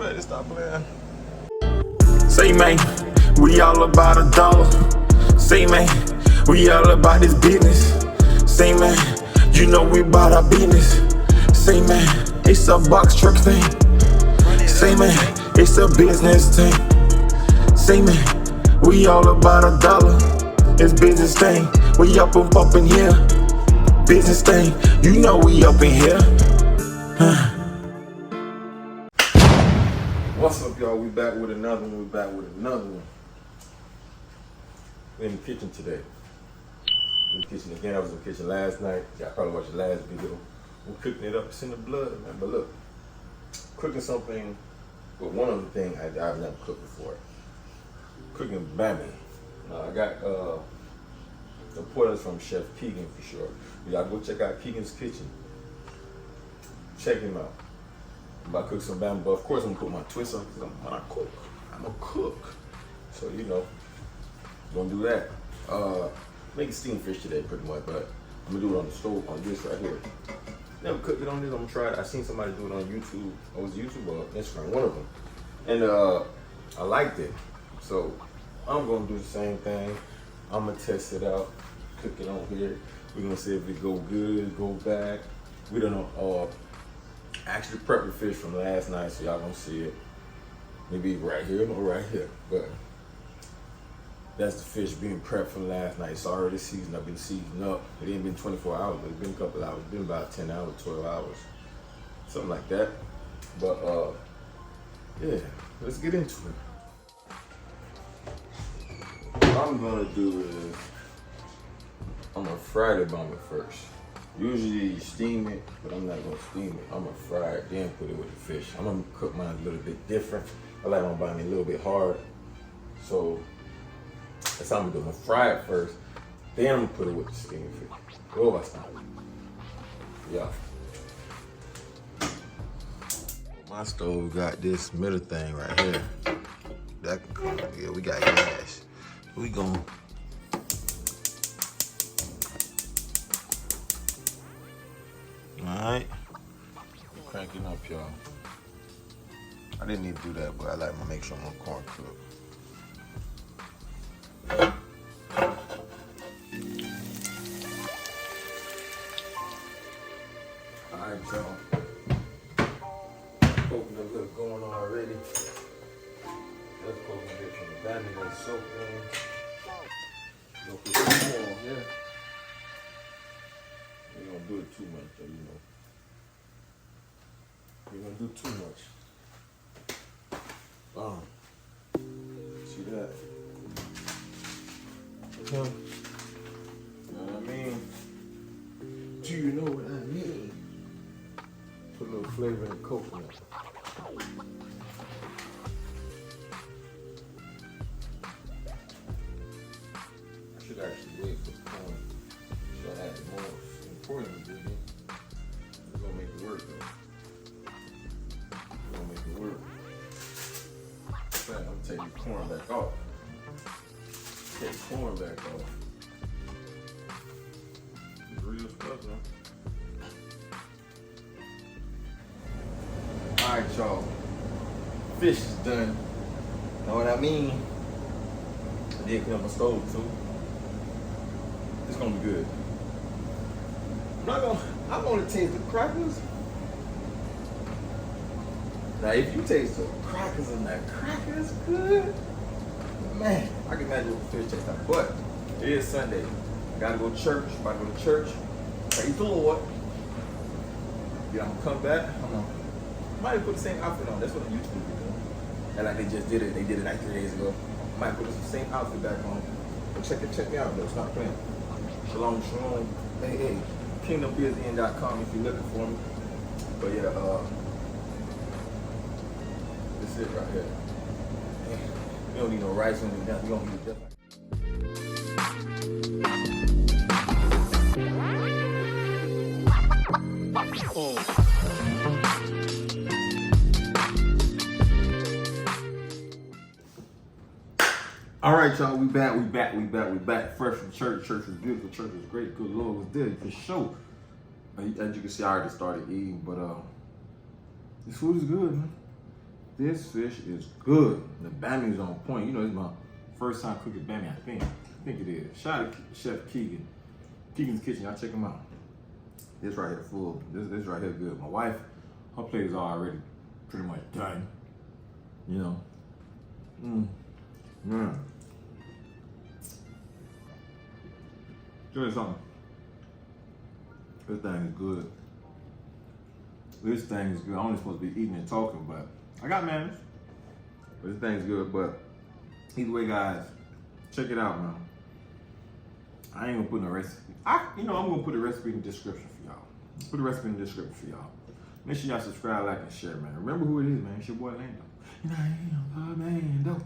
better stop playing. Say man, we all about a dollar. Say man, we all about this business. Say man, you know we about our business. Say man, it's a box truck thing. Say man, it's a business thing. Say man, we all about a dollar. It's business thing. We up in here. Business thing. You know we up in here. What's up, y'all? We back with another one. We're in the kitchen today. In the kitchen again. I was in the kitchen last night. Y'all probably watched the last video. We're cooking it up. It's in the blood, man. But look, cooking something, but one of the things I've never cooked before. Cooking bami. I got the portals from Chef Keegan for sure. Y'all go check out Keegan's kitchen. Check him out. I'm about to cook some bami, but of course I'm gonna put my twist on because when I cook, I'm a cook. So you know, gonna do that. Making steamed fish today pretty much, but I'm gonna do it on the stove on this right here. Never cooked it on this. I'm gonna try it. I seen somebody do it on YouTube. Or was it YouTube or Instagram? One of them. And I liked it. So I'm gonna do the same thing. I'm gonna test it out, cook it on here. We're gonna see if it go good, go bad. We don't know. Actually prepped the fish from last night, so y'all gonna see it. Maybe right here or right here, but that's the fish being prepped from last night. It's already seasoned. I've been seasoning up. It ain't been 24 hours, but it's been a couple hours. It's been about 10 hours, 12 hours, something like that. But yeah, let's get into it. What I'm gonna do is I'm gonna fry the bami first. Usually you steam it, but I'm not gonna steam it. I'm gonna fry it, then put it with the fish. I'm gonna cook mine a little bit different. I like my bami a little bit hard. So that's how I'm gonna do it. I'm gonna fry it first, then I'm gonna put it with the steamed fish. Go by style. Yeah. My stove got this middle thing right here. That can come. Yeah, we got gas. We gon' alright. Cranking up, y'all. I didn't need to do that, but I like to make sure my corn cooked. Alright, y'all. Coconut look going on already. That's coconut from the bami that's soaked in. Go put some more on here. We don't do it too much, though, you know. We don't do too much. See that? You know what I mean? Do you know what I mean? Put a little flavor in the coconut. I should actually wait for the corn. So I add the most important ingredient. We're gonna make it work though. We're gonna make it work. So I'm gonna take the corn back off. Take the corn back off. It's real stuff, man. Alright, y'all. Fish is done. Know what I mean? I did clean up my stove too. It's gonna be good. I'm gonna taste the crackers. Now, if you taste the crackers and that cracker is good, man, I can imagine what the fish tastes like. But it is Sunday. I gotta go to church. About to go to church. Praise the Lord. Yeah, I'm gonna come back. I might put the same outfit on. That's what the YouTube be doing. And like they just did it. They did it like 3 days ago. I might put the same outfit back on. But check me out though. Stop playing. Shalom, shalom. Hey, kingdombizin.com if you're looking for me. But yeah, this is it right here. We don't need no rice in it. We don't need it just like All right, y'all, we back. Fresh from church. Church was beautiful. Church was great. Good Lord was good for sure. As you can see, I already started eating, but this food is good, man. This fish is good. The bami's on point. You know, it's my first time cooking bami, I think it is. Shout out to Chef Keegan. Keegan's Kitchen, y'all check him out. This right here full. This right here good. My wife, her plate is already pretty much done. You know. Tell you something. This thing is good. This thing is good. I'm only supposed to be eating and talking, but I got manners. But this thing's good. But either way, guys, check it out, man. I ain't gonna put no recipe. I'm gonna put a recipe in the description for y'all. Put a recipe in the description for y'all. Make sure y'all subscribe, like, and share, man. Remember who it is, man. It's your boy Lando. And I am Lando.